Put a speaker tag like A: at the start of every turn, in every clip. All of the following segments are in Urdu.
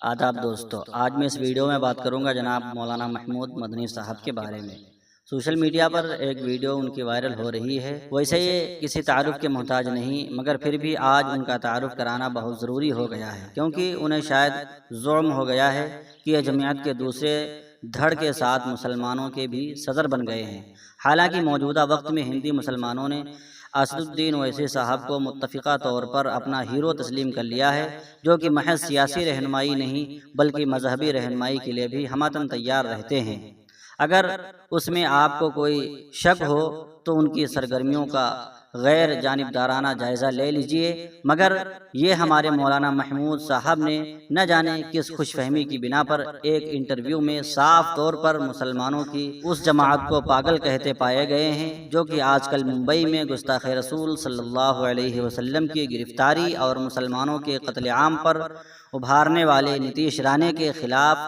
A: آداب دوستو، آج میں اس ویڈیو میں بات کروں گا جناب مولانا محمود مدنی صاحب کے بارے میں۔ سوشل میڈیا پر ایک ویڈیو ان کی وائرل ہو رہی ہے۔ ویسے یہ کسی تعارف کے محتاج نہیں، مگر پھر بھی آج ان کا تعارف کرانا بہت ضروری ہو گیا ہے، کیونکہ انہیں شاید ظلم ہو گیا ہے کہ یہ جمعیت کے دوسرے دھڑ کے ساتھ مسلمانوں کے بھی صدر بن گئے ہیں۔ حالانکہ موجودہ وقت میں ہندی مسلمانوں نے اسد الدین اویسی صاحب کو متفقہ طور پر اپنا ہیرو تسلیم کر لیا ہے، جو کہ محض سیاسی رہنمائی نہیں بلکہ مذہبی رہنمائی کے لیے بھی ہمتاً تیار رہتے ہیں۔ اگر اس میں آپ کو کوئی شک ہو تو ان کی سرگرمیوں کا غیر جانبدارانہ جائزہ لے لیجئے، مگر یہ ہمارے مولانا محمود صاحب نے نہ جانے کس خوش فہمی کی بنا پر ایک انٹرویو میں صاف طور پر مسلمانوں کی اس جماعت کو پاگل کہتے پائے گئے ہیں جو کہ آج کل ممبئی میں گستاخ رسول صلی اللہ علیہ وسلم کی گرفتاری اور مسلمانوں کے قتل عام پر ابھارنے والے نتیش رانے کے خلاف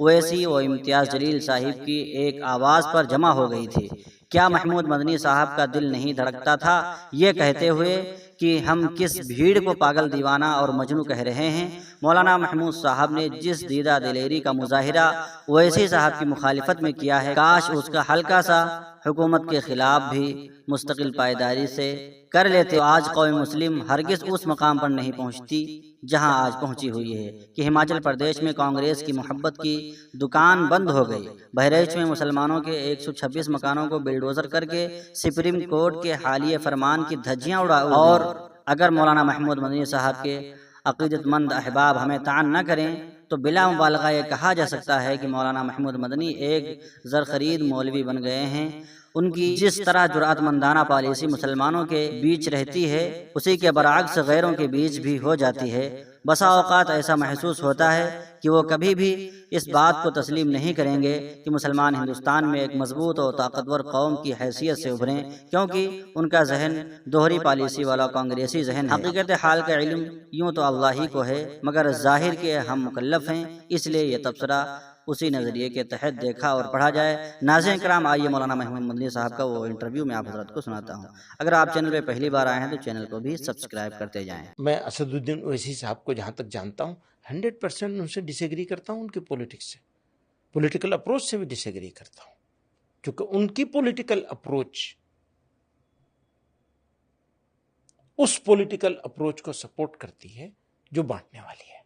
A: اویسی و امتیاز جلیل صاحب کی ایک آواز پر جمع ہو گئی تھی۔ کیا محمود مدنی صاحب کا دل نہیں دھڑکتا تھا یہ کہتے ہوئے کہ ہم کس بھیڑ کو پاگل دیوانہ اور مجنوں کہہ رہے ہیں؟ مولانا محمود صاحب نے جس دیدہ دلیری کا مظاہرہ اویسی صاحب کی مخالفت میں کیا ہے، کاش اس کا ہلکا سا حکومت کے خلاف بھی مستقل پائیداری سے کر لیتے تو آج قوم مسلم ہرگز اس مقام پر نہیں پہنچتی جہاں آج پہنچی ہوئی ہے کہ ہماچل پردیش میں کانگریس کی محبت کی دکان بند ہو گئی، بہرائچ میں مسلمانوں کے 126 مکانوں کو بلڈوزر کر کے سپریم کورٹ کے حالیہ فرمان کی دھجیاں اڑا اور اگر مولانا محمود مدنی صاحب کے عقیدت مند احباب ہمیں طعن نہ کریں تو بلا مبالغہ یہ کہا جا سکتا ہے کہ مولانا محمود مدنی ایک زرخرید مولوی بن گئے ہیں۔ ان کی جس طرح جرأت مندانہ پالیسی مسلمانوں کے بیچ رہتی ہے اسی کے برعکس غیروں کے بیچ بھی ہو جاتی ہے۔ بسا اوقات ایسا محسوس ہوتا ہے کہ وہ کبھی بھی اس بات کو تسلیم نہیں کریں گے کہ مسلمان ہندوستان میں ایک مضبوط اور طاقتور قوم کی حیثیت سے ابھریں، کیونکہ ان کا ذہن دوہری پالیسی والا کانگریسی ذہن ہے۔ حقیقت حال کا علم یوں تو اللہ ہی کو ہے، مگر ظاہر کے ہم مکلف ہیں، اس لیے یہ تبصرہ اسی نظریے کے تحت دیکھا اور پڑھا جائے۔ ناظرین کرام، آئیے مولانا محمود مدنی صاحب کا وہ انٹرویو میں آپ حضرات کو سناتا ہوں۔ اگر آپ چینل پہ پہلی بار آئے ہیں تو چینل کو بھی سبسکرائب کرتے جائیں۔
B: میں اسد الدین اویسی صاحب کو جہاں تک جانتا ہوں 100% ان سے ڈس ایگری کرتا ہوں، ان کی پولیٹکس سے، پولیٹیکل اپروچ سے بھی ڈس ایگری کرتا ہوں، کیونکہ ان کی پولیٹیکل اپروچ اس پولیٹیکل اپروچ کو سپورٹ کرتی ہے جو بانٹنے والی ہے،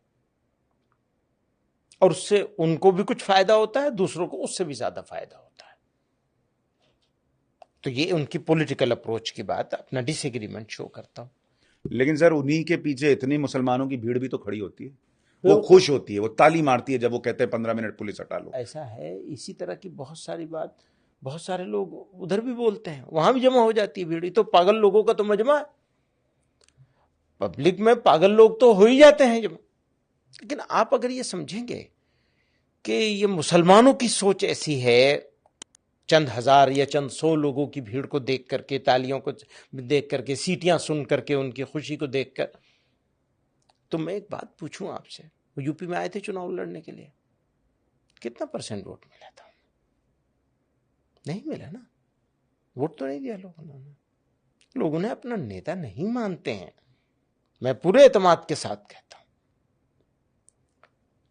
B: اور اس سے ان کو بھی کچھ فائدہ ہوتا ہے، دوسروں کو اس سے بھی زیادہ فائدہ ہوتا ہے۔ تو یہ ان کی پولیٹیکل اپروچ کی بات، اپنا ڈس ایگریمنٹ شو کرتا ہوں۔
C: لیکن سر انہی کے پیچھے اتنی مسلمانوں کی بھیڑ بھی تو کھڑی ہوتی ہے، وہ خوش ہوتی ہے، وہ تالی مارتی ہے جب وہ کہتے ہیں 15 منٹ پولیس ہٹا لو۔
B: ایسا ہے، اسی طرح کی بہت ساری بات بہت سارے لوگ ادھر بھی بولتے ہیں، وہاں بھی جمع ہو جاتی ہے بھیڑ۔ تو پاگل لوگوں کا تو مجمع ہے، پبلک میں پاگل لوگ تو ہو ہی جاتے ہیں جمع۔ لیکن آپ اگر یہ سمجھیں گے کہ یہ مسلمانوں کی سوچ ایسی ہے، چند ہزار یا چند سو لوگوں کی بھیڑ کو دیکھ کر کے، تالیوں کو دیکھ کر کے، سیٹیاں سن کر کے، ان کی خوشی کو دیکھ کر، تو میں ایک بات پوچھوں آپ سے، وہ یو پی میں آئے تھے چناؤ لڑنے کے لیے، کتنا % ووٹ ملا تھا؟ نہیں ملا نا، ووٹ تو نہیں دیا لوگوں نے اپنا نیتا نہیں مانتے ہیں، میں پورے اعتماد کے ساتھ کہتا ہوں۔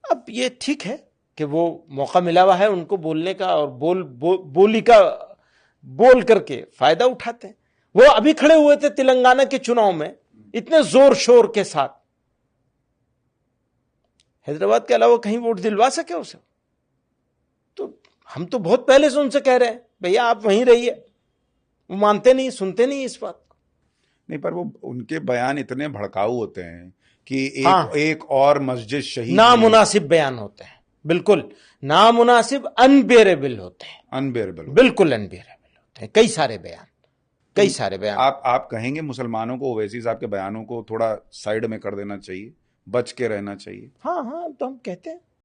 B: اب یہ ٹھیک ہے کہ وہ موقع ملا ہوا ہے ان کو بولنے کا، اور بول کر کے فائدہ اٹھاتے ہیں۔ وہ ابھی کھڑے ہوئے تھے تلنگانہ کے چناؤ میں اتنے زور شور کے ساتھ، حیدرآباد کے علاوہ کہیں ووٹ دلوا سکے اسے؟ تو ہم تو بہت پہلے سے ان سے کہہ رہے ہیں بھیا آپ وہیں رہیے، وہ مانتے نہیں، سنتے نہیں اس بات کو۔
C: نہیں، پر وہ ان کے بیان اتنے بھڑکاؤ ہوتے ہیں کہ ایک اور مسجد شہید،
B: نامناسب بیان ہوتے ہیں، بالکل نامناسب، انبیئریبل ہوتے ہیں، بالکل انبیئریبل ہوتے ہیں، کئی سارے بیان۔
C: آپ کہیں گے مسلمانوں کو اویسی صاحب کے بیانوں کو تھوڑا سائیڈ میں کر دینا چاہیے، بچ کے رہنا چاہیے؟
B: ہاں تو ہم کہتے ہیں